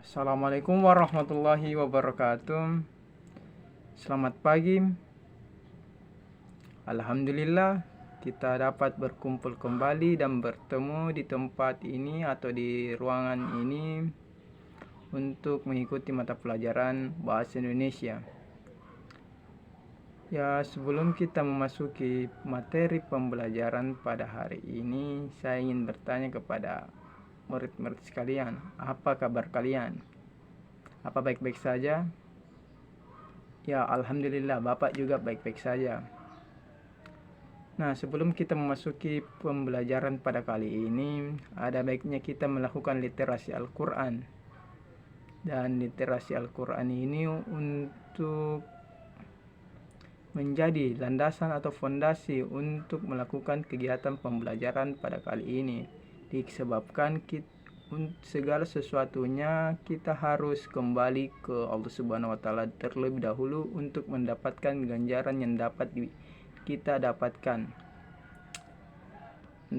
Assalamualaikum warahmatullahi wabarakatuh. Selamat pagi. Alhamdulillah kita dapat berkumpul kembali dan bertemu di tempat ini atau di ruangan ini untuk mengikuti mata pelajaran Bahasa Indonesia. Ya, sebelum kita memasuki materi pembelajaran pada hari ini, saya ingin bertanya kepada murid-murid sekalian, apa kabar kalian? Apa baik-baik saja? Ya, alhamdulillah Bapak juga baik-baik saja. Nah, sebelum kita memasuki pembelajaran pada kali ini, ada baiknya kita melakukan literasi Al-Quran. Dan literasi Al-Quran ini untuk menjadi landasan atau fondasi untuk melakukan kegiatan pembelajaran pada kali ini. Disebabkan segala sesuatunya kita harus kembali ke Allah Subhanahu wa taala terlebih dahulu untuk mendapatkan ganjaran yang dapat kita dapatkan.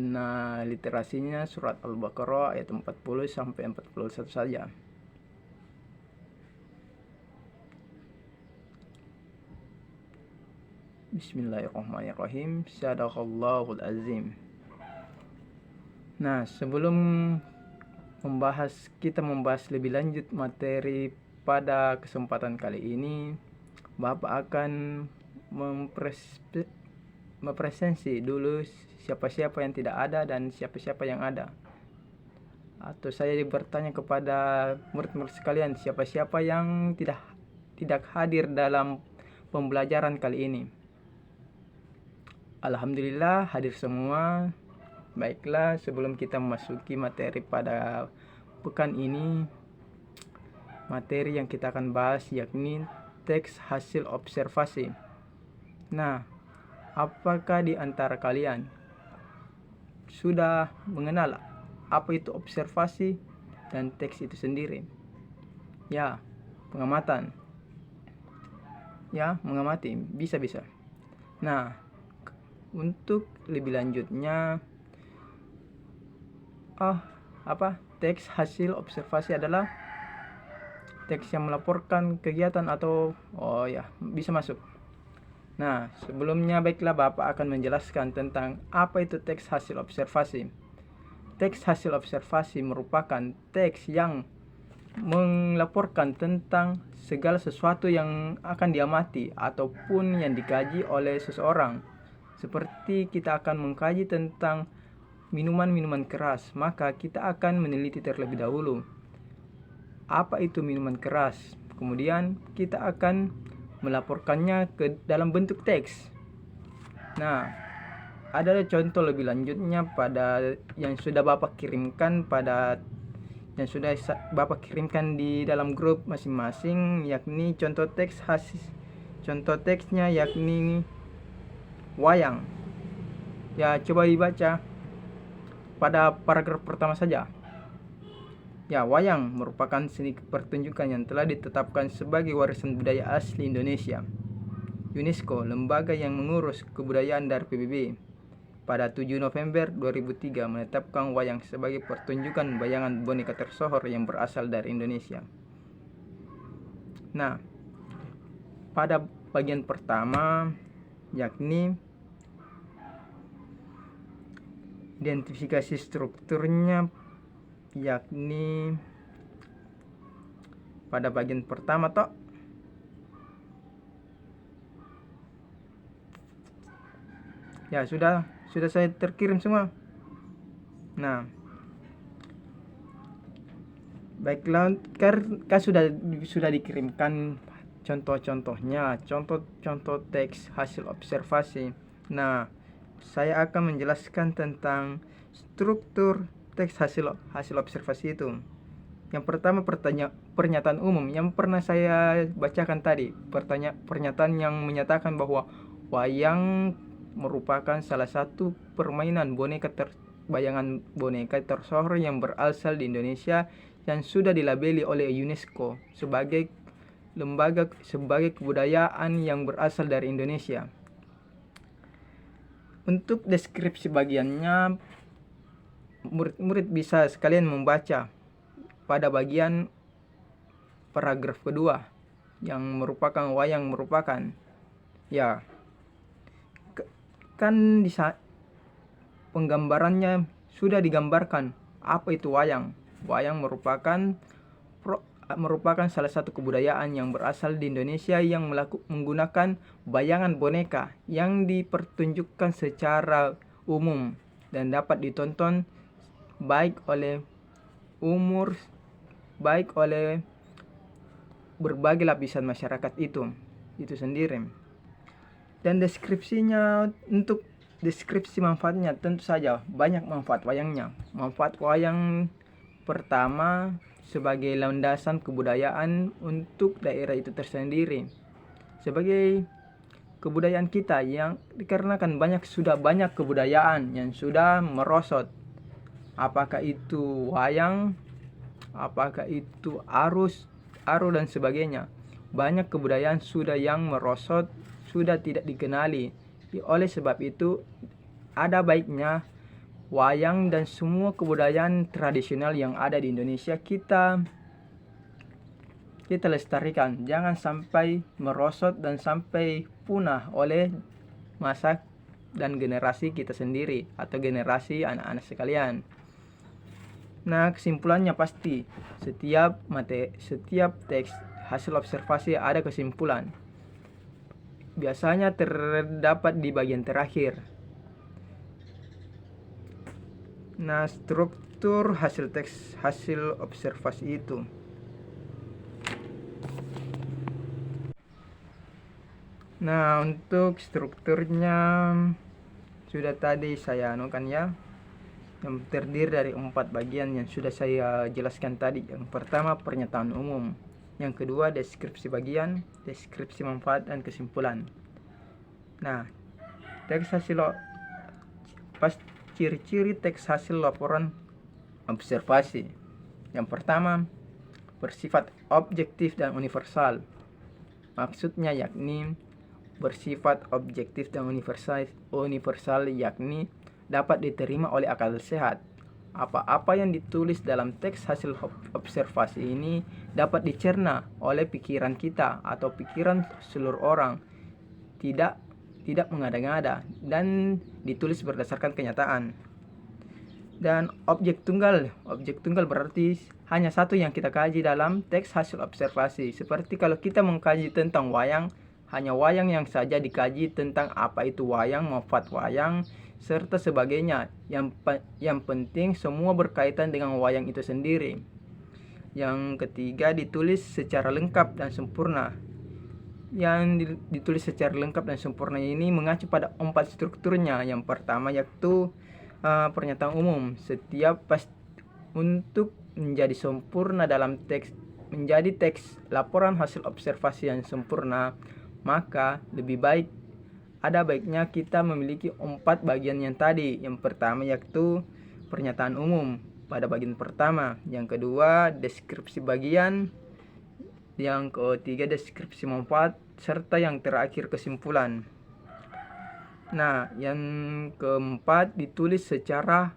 Nah, literasinya surat Al-Baqarah ayat 40 sampai 41 saja. Bismillahirrahmanirrahim. Sadaqallahul azim. Nah, sebelum kita membahas lebih lanjut materi pada kesempatan kali ini, Bapak akan mempresensi dulu siapa-siapa yang tidak ada dan siapa-siapa yang ada. Atau saya bertanya kepada murid-murid sekalian, siapa-siapa yang tidak hadir dalam pembelajaran kali ini. Alhamdulillah hadir semua. Baiklah, sebelum kita memasuki materi pada pekan ini, materi yang kita akan bahas yakni teks hasil observasi. Nah, apakah di antara kalian sudah mengenal apa itu observasi dan teks itu sendiri? Ya, pengamatan. Ya, mengamati, bisa-bisa. Nah, untuk lebih lanjutnya, teks hasil observasi adalah teks yang melaporkan kegiatan atau bisa masuk. Nah, sebelumnya baiklah Bapak akan menjelaskan tentang apa itu teks hasil observasi. Teks hasil observasi merupakan teks yang melaporkan tentang segala sesuatu yang akan diamati ataupun yang dikaji oleh seseorang. Seperti kita akan mengkaji tentang minuman-minuman keras, maka kita akan meneliti terlebih dahulu apa itu minuman keras. Kemudian kita akan melaporkannya ke dalam bentuk teks. Nah, ada contoh lebih lanjutnya pada yang sudah Bapak kirimkan di dalam grup masing-masing, yakni contoh teksnya yakni wayang. Ya, coba dibaca pada paragraf pertama saja. Ya, wayang merupakan seni pertunjukan yang telah ditetapkan sebagai warisan budaya asli Indonesia. UNESCO, lembaga yang mengurus kebudayaan dari PBB, pada 7 November 2003 menetapkan wayang sebagai pertunjukan bayangan boneka tersohor yang berasal dari Indonesia. Nah, pada bagian pertama yakni identifikasi strukturnya, yakni pada bagian pertama ya sudah saya terkirim semua. Nah, baiklah, kan sudah dikirimkan contoh-contohnya, contoh teks hasil observasi. Nah, saya akan menjelaskan tentang struktur teks hasil observasi itu. Yang pertama, pernyataan umum yang pernah saya bacakan tadi. Pernyataan yang menyatakan bahwa wayang merupakan salah satu permainan bayangan boneka tersohor yang berasal di Indonesia yang sudah dilabeli oleh UNESCO sebagai kebudayaan yang berasal dari Indonesia. Untuk deskripsi bagiannya, murid-murid bisa sekalian membaca pada bagian paragraf kedua yang merupakan wayang merupakan ya kan di penggambarannya sudah digambarkan apa itu wayang. Wayang merupakan salah satu kebudayaan yang berasal di Indonesia yang menggunakan bayangan boneka yang dipertunjukkan secara umum dan dapat ditonton baik oleh berbagai lapisan masyarakat itu sendiri. Dan deskripsinya, untuk deskripsi manfaatnya tentu saja banyak manfaat wayangnya. Manfaat wayang pertama, sebagai landasan kebudayaan untuk daerah itu tersendiri. Sebagai kebudayaan kita yang dikarenakan sudah banyak kebudayaan yang sudah merosot. Apakah itu wayang, apakah itu arus dan sebagainya. Banyak kebudayaan sudah yang merosot, sudah tidak dikenali. Oleh sebab itu ada baiknya wayang dan semua kebudayaan tradisional yang ada di Indonesia kita lestarikan. Jangan sampai merosot dan sampai punah oleh masa dan generasi kita sendiri atau generasi anak-anak sekalian. Nah, kesimpulannya pasti setiap teks hasil observasi ada kesimpulan. Biasanya terdapat di bagian terakhir. Nah, struktur hasil teks hasil observasi itu. Nah, untuk strukturnya sudah tadi saya anukan ya, yang terdiri dari 4 bagian yang sudah saya jelaskan tadi. Yang pertama, pernyataan umum. Yang kedua, deskripsi bagian, deskripsi manfaat, dan kesimpulan. Nah, teks hasil ciri-ciri teks hasil laporan observasi. Yang pertama, bersifat objektif dan universal. Maksudnya yakni bersifat objektif dan universal yakni dapat diterima oleh akal sehat. Apa-apa yang ditulis dalam teks hasil observasi ini dapat dicerna oleh pikiran kita atau pikiran seluruh orang, tidak mengada-ngada, dan ditulis berdasarkan kenyataan. Dan objek tunggal berarti hanya satu yang kita kaji dalam teks hasil observasi. Seperti kalau kita mengkaji tentang wayang, hanya wayang yang saja dikaji tentang apa itu wayang, manfaat wayang, serta sebagainya. Yang penting semua berkaitan dengan wayang itu sendiri. Yang ketiga, ditulis secara lengkap dan sempurna. Yang ditulis secara lengkap dan sempurna ini mengacu pada 4 strukturnya. Yang pertama yaitu pernyataan umum. Untuk menjadi sempurna dalam menjadi teks laporan hasil observasi yang sempurna, maka ada baiknya kita memiliki 4 bagian yang tadi. Yang pertama yaitu pernyataan umum pada bagian pertama. Yang kedua, deskripsi bagian. Yang ketiga, deskripsi manfaat, serta yang terakhir kesimpulan. Nah, yang keempat, ditulis secara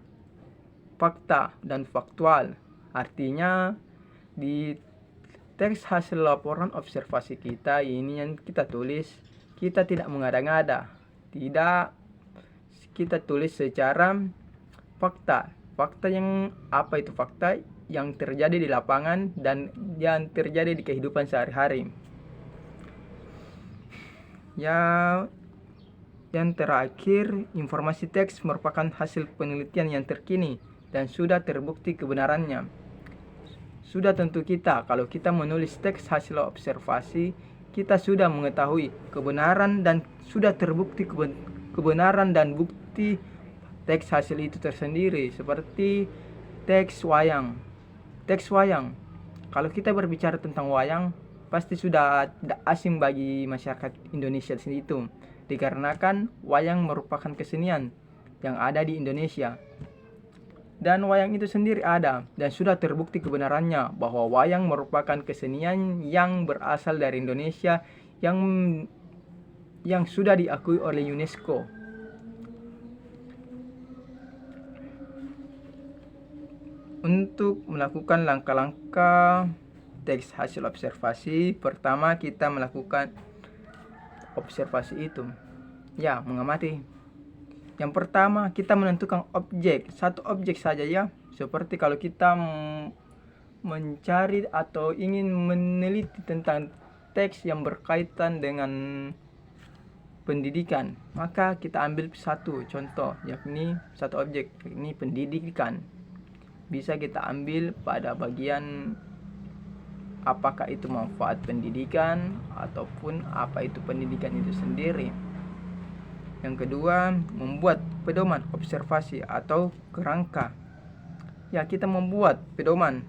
fakta dan faktual. Artinya di teks hasil laporan observasi kita ini yang kita tulis, kita tidak mengada-ngada. Kita tulis secara fakta. Fakta yang apa itu fakta? Yang terjadi di lapangan dan yang terjadi di kehidupan sehari-hari. Yang terakhir, informasi teks merupakan hasil penelitian yang terkini dan sudah terbukti kebenarannya. Sudah tentu kalau kita menulis teks hasil observasi, kita sudah mengetahui kebenaran dan sudah terbukti kebenaran dan bukti teks hasil itu tersendiri. Seperti teks wayang. Kalau kita berbicara tentang wayang, pasti sudah tidak asing bagi masyarakat Indonesia di sini itu. Dikarenakan wayang merupakan kesenian yang ada di Indonesia. Dan wayang itu sendiri ada dan sudah terbukti kebenarannya bahwa wayang merupakan kesenian yang berasal dari Indonesia yang sudah diakui oleh UNESCO. Untuk melakukan langkah-langkah teks hasil observasi, pertama kita melakukan observasi itu, ya, mengamati. Yang pertama kita menentukan objek, satu objek saja ya. Seperti kalau kita mencari atau ingin meneliti tentang teks yang berkaitan dengan pendidikan, maka kita ambil satu contoh, yakni satu objek, yakni pendidikan. Bisa kita ambil pada bagian apakah itu manfaat pendidikan ataupun apa itu pendidikan itu sendiri. Yang kedua, membuat pedoman observasi atau kerangka. Ya, kita membuat pedoman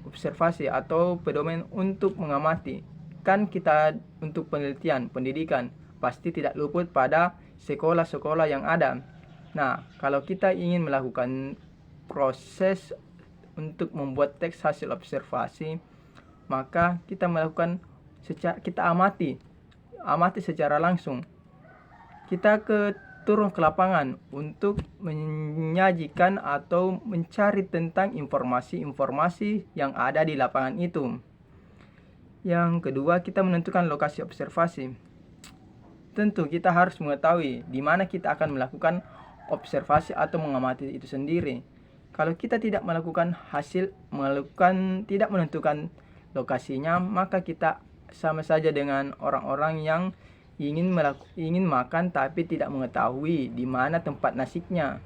observasi atau pedoman untuk mengamati. Kan kita untuk penelitian pendidikan pasti tidak luput pada sekolah-sekolah yang ada. Nah, kalau kita ingin melakukan proses untuk membuat teks hasil observasi, maka kita amati secara langsung. Kita turun ke lapangan untuk menyajikan atau mencari tentang informasi-informasi yang ada di lapangan itu. Yang kedua, kita menentukan lokasi observasi. Tentu kita harus mengetahui di mana kita akan melakukan observasi atau mengamati itu sendiri. Kalau kita tidak tidak menentukan lokasinya, maka kita sama saja dengan orang-orang yang ingin makan tapi tidak mengetahui di mana tempat nasinya.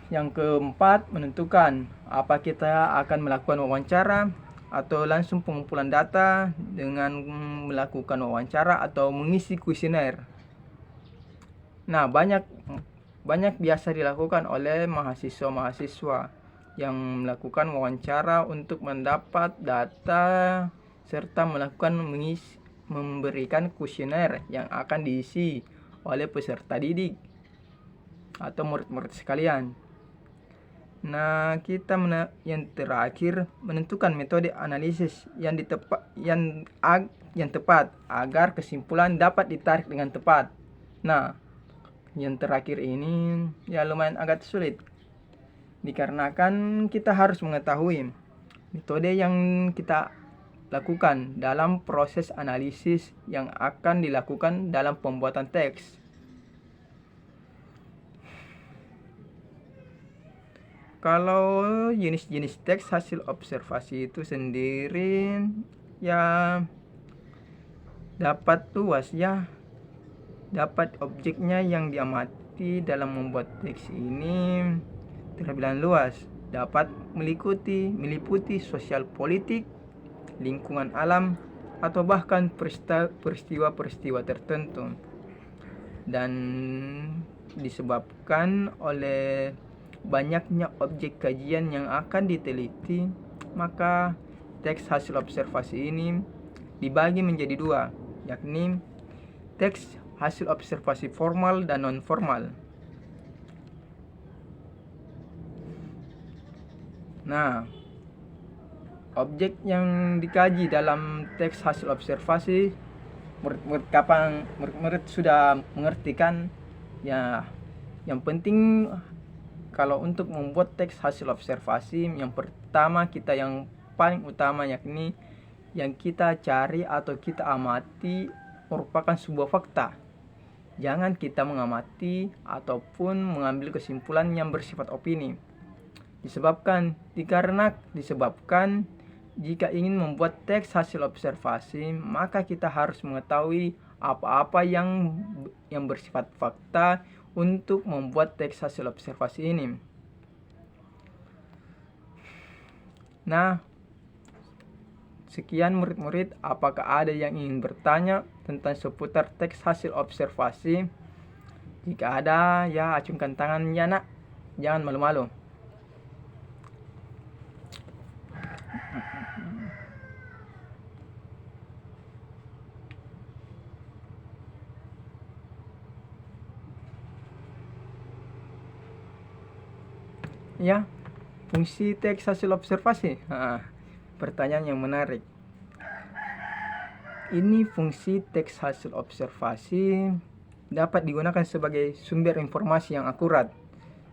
Yang keempat, menentukan apa kita akan melakukan wawancara atau langsung pengumpulan data dengan melakukan wawancara atau mengisi kuesioner. Nah, banyak biasa dilakukan oleh mahasiswa-mahasiswa yang melakukan wawancara untuk mendapat data serta memberikan kuesioner yang akan diisi oleh peserta didik atau murid-murid sekalian. Nah, yang terakhir menentukan metode analisis yang tepat agar kesimpulan dapat ditarik dengan tepat. Nah, yang terakhir ini ya lumayan agak sulit dikarenakan kita harus mengetahui metode yang kita lakukan dalam proses analisis yang akan dilakukan dalam pembuatan teks. Kalau jenis-jenis teks hasil observasi itu sendiri ya dapat luas ya, dapat objeknya yang diamati dalam membuat teks ini terbilang luas, dapat meliputi sosial politik, lingkungan alam, atau bahkan peristiwa-peristiwa tertentu. Dan disebabkan oleh banyaknya objek kajian yang akan diteliti, maka teks hasil observasi ini dibagi menjadi dua, yakni teks hasil observasi formal dan non-formal. Nah, objek yang dikaji dalam teks hasil observasi, murid sudah mengerti kan? Ya, yang penting kalau untuk membuat teks hasil observasi, yang pertama yang paling utama yakni yang kita cari atau kita amati merupakan sebuah fakta. Jangan kita mengamati ataupun mengambil kesimpulan yang bersifat opini. Disebabkan jika ingin membuat teks hasil observasi, maka kita harus mengetahui apa-apa yang bersifat fakta untuk membuat teks hasil observasi ini. Nah, sekian murid-murid, apakah ada yang ingin bertanya tentang seputar teks hasil observasi? Jika ada, ya acungkan tangannya nak, jangan malu-malu. Ya, fungsi teks hasil observasi. Pertanyaan yang menarik. Ini fungsi teks hasil observasi dapat digunakan sebagai sumber informasi yang akurat,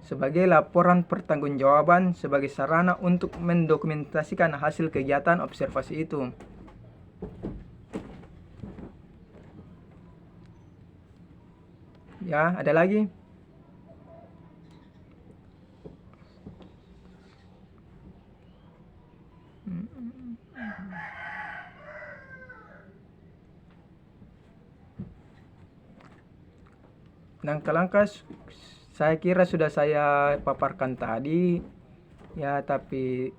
sebagai laporan pertanggungjawaban sebagai sarana untuk mendokumentasikan hasil kegiatan observasi itu. Ya, ada lagi? Langkah-langkah saya kira sudah saya paparkan tadi ya, tapi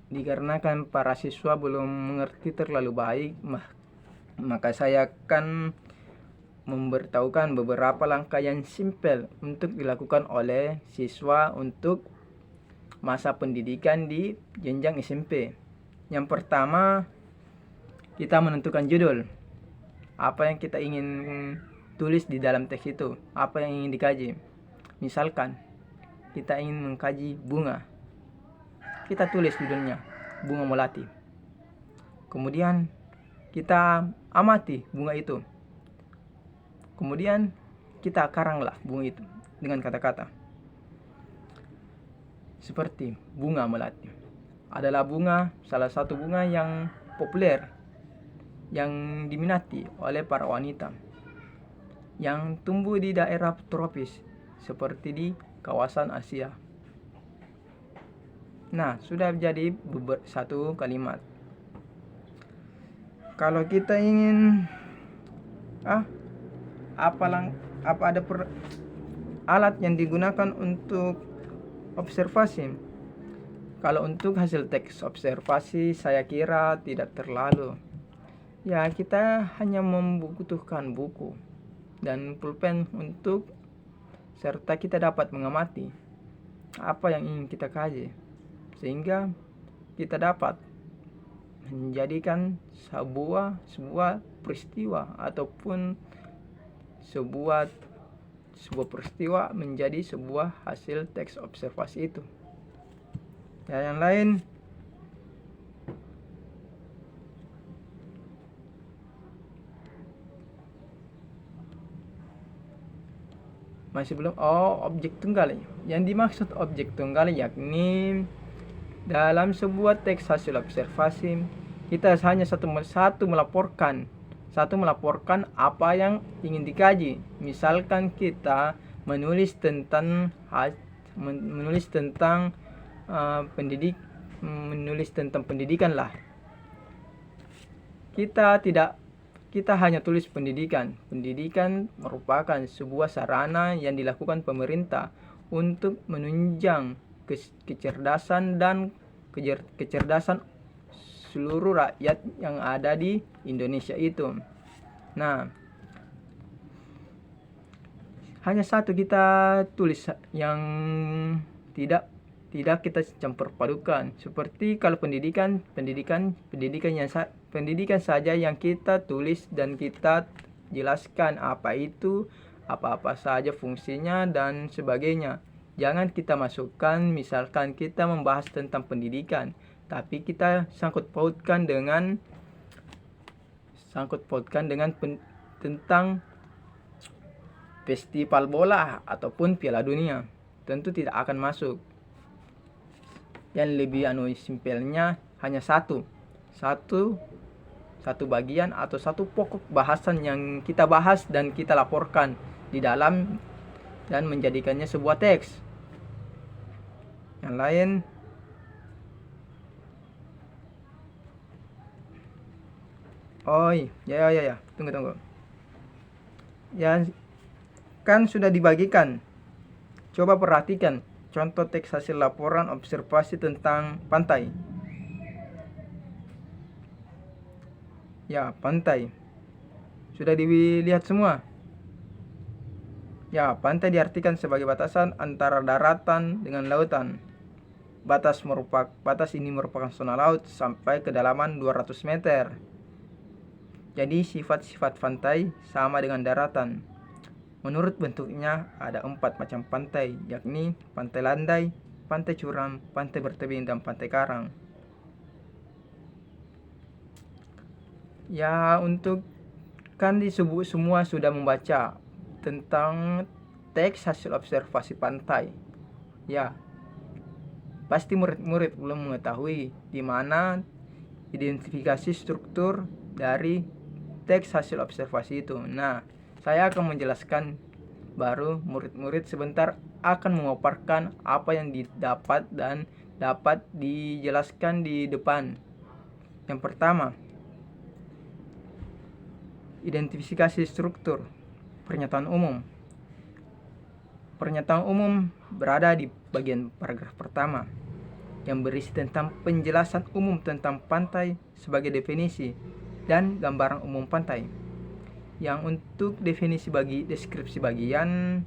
dikarenakan para siswa belum mengerti terlalu baik, maka saya akan memberitahukan beberapa langkah yang simpel untuk dilakukan oleh siswa untuk masa pendidikan di jenjang SMP. Yang pertama, kita menentukan judul. Apa yang kita ingin tulis di dalam teks itu, apa yang ingin dikaji. Misalkan kita ingin mengkaji bunga, kita tulis judulnya bunga melati. Kemudian kita amati bunga itu, kemudian kita karanglah bunga itu dengan kata-kata seperti bunga melati adalah salah satu bunga yang populer, yang diminati oleh para wanita, yang tumbuh di daerah tropis seperti di kawasan Asia. Nah, sudah jadi satu kalimat. Kalau kita ingin apa ada alat yang digunakan untuk observasi? Kalau untuk hasil teks observasi saya kira tidak terlalu. Ya, kita hanya membutuhkan buku dan pulpen serta kita dapat mengamati apa yang ingin kita kaji, sehingga kita dapat menjadikan sebuah peristiwa ataupun sebuah peristiwa menjadi sebuah hasil teks observasi itu. Ya, yang lain masih belum. Objek tunggal. Yang dimaksud objek tunggal yakni dalam sebuah teks hasil observasi kita hanya satu melaporkan apa yang ingin dikaji. Misalkan kita menulis tentang pendidikan lah. Kita hanya tulis pendidikan. Pendidikan merupakan sebuah sarana yang dilakukan pemerintah untuk menunjang kecerdasan seluruh rakyat yang ada di Indonesia itu. Nah, hanya satu kita tulis yang tidak kita campur padukan. Seperti kalau pendidikan saja yang kita tulis dan kita jelaskan apa saja fungsinya dan sebagainya. Jangan kita masukkan, misalkan kita membahas tentang pendidikan, tapi kita sangkut pautkan dengan tentang festival bola ataupun Piala Dunia. Tentu tidak akan masuk. Yang lebih simpelnya hanya satu bagian atau satu pokok bahasan yang kita bahas dan kita laporkan di dalam dan menjadikannya sebuah teks. Yang lain ya, tunggu. Ya, kan sudah dibagikan. Coba perhatikan contoh teks hasil laporan observasi tentang pantai. Ya, pantai. Sudah dilihat semua? Ya, pantai diartikan sebagai batasan antara daratan dengan lautan. Batas ini merupakan zona laut sampai kedalaman 200 meter. Jadi sifat-sifat pantai sama dengan daratan. Menurut bentuknya ada 4 macam pantai, yakni pantai landai, pantai curam, pantai bertebing, dan pantai karang. Ya, untuk kan semua sudah membaca tentang teks hasil observasi pantai. Ya, pasti murid-murid belum mengetahui di mana identifikasi struktur dari teks hasil observasi itu. Nah, saya akan menjelaskan, baru murid-murid sebentar akan memaparkan apa yang didapat dan dapat dijelaskan di depan. Yang pertama, identifikasi struktur pernyataan umum. Pernyataan umum berada di bagian paragraf pertama yang berisi tentang penjelasan umum tentang pantai sebagai definisi dan gambaran umum pantai. Yang untuk definisi bagi deskripsi bagian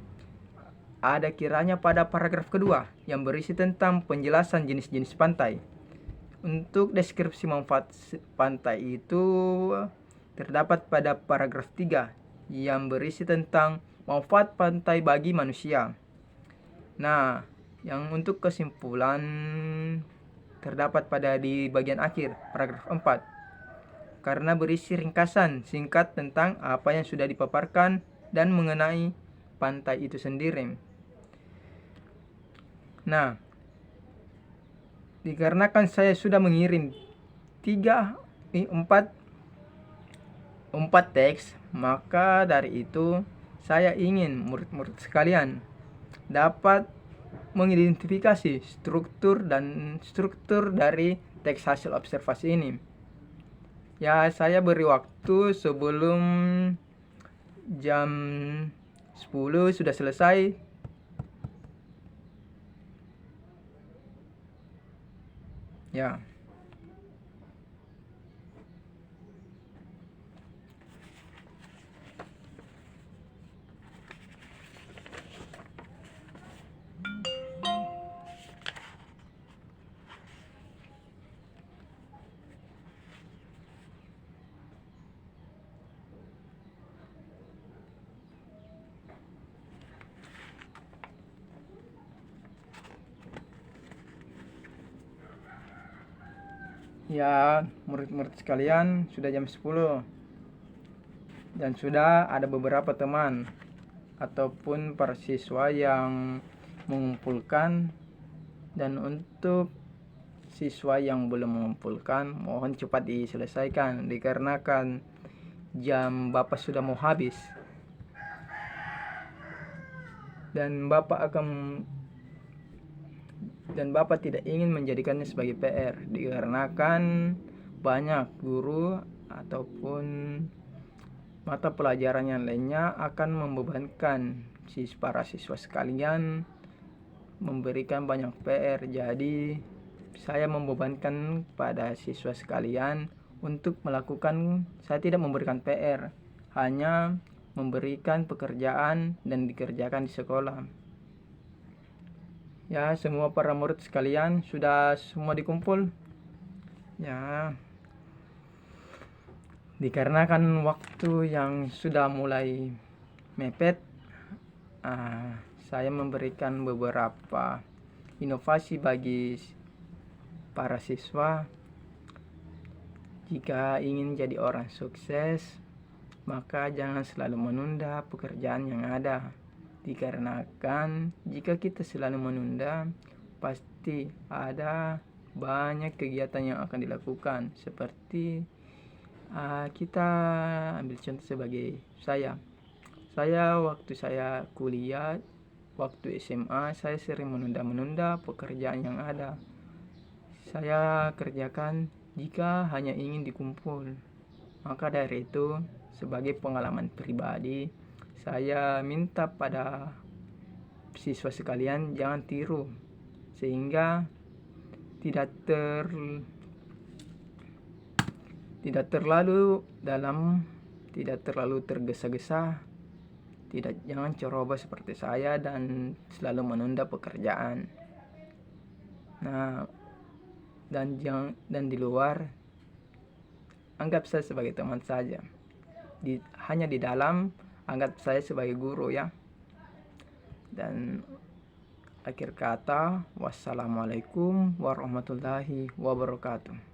ada kiranya pada paragraf kedua yang berisi tentang penjelasan jenis-jenis pantai. Untuk deskripsi manfaat pantai itu terdapat pada paragraf 3 yang berisi tentang manfaat pantai bagi manusia. Nah, yang untuk kesimpulan terdapat pada di bagian akhir paragraf 4 karena berisi ringkasan singkat tentang apa yang sudah dipaparkan dan mengenai pantai itu sendiri. Nah, dikarenakan saya sudah mengirim 4 teks, maka dari itu saya ingin murid-murid sekalian dapat mengidentifikasi struktur dari teks hasil observasi ini. Ya, saya beri waktu sebelum jam 10 sudah selesai. Ya. Ya, murid-murid sekalian, sudah jam 10 dan sudah ada beberapa teman ataupun para siswa yang mengumpulkan, dan untuk siswa yang belum mengumpulkan mohon cepat diselesaikan dikarenakan jam Bapak sudah mau habis dan Bapak tidak ingin menjadikannya sebagai PR dikarenakan banyak guru ataupun mata pelajaran yang lainnya akan membebankan para siswa sekalian memberikan banyak PR. Jadi saya membebankan pada siswa sekalian untuk melakukan, saya tidak memberikan PR, hanya memberikan pekerjaan dan dikerjakan di sekolah. Ya, semua para murid sekalian sudah semua dikumpul. Ya, dikarenakan waktu yang sudah mulai mepet, saya memberikan beberapa inovasi bagi para siswa. Jika ingin jadi orang sukses, maka jangan selalu menunda pekerjaan yang ada. Dikarenakan jika kita selalu menunda, pasti ada banyak kegiatan yang akan dilakukan. Seperti kita ambil contoh sebagai saya waktu saya kuliah, waktu SMA, saya sering menunda pekerjaan yang ada. Saya kerjakan jika hanya ingin dikumpul. Maka dari itu, sebagai pengalaman pribadi, saya minta pada siswa sekalian jangan tiru, sehingga tidak terlalu tergesa-gesa, jangan ceroboh seperti saya dan selalu menunda pekerjaan. Nah, dan di luar anggap saya sebagai teman saja. Hanya di dalam anggap saya sebagai guru ya. Dan akhir kata, wassalamualaikum warahmatullahi wabarakatuh.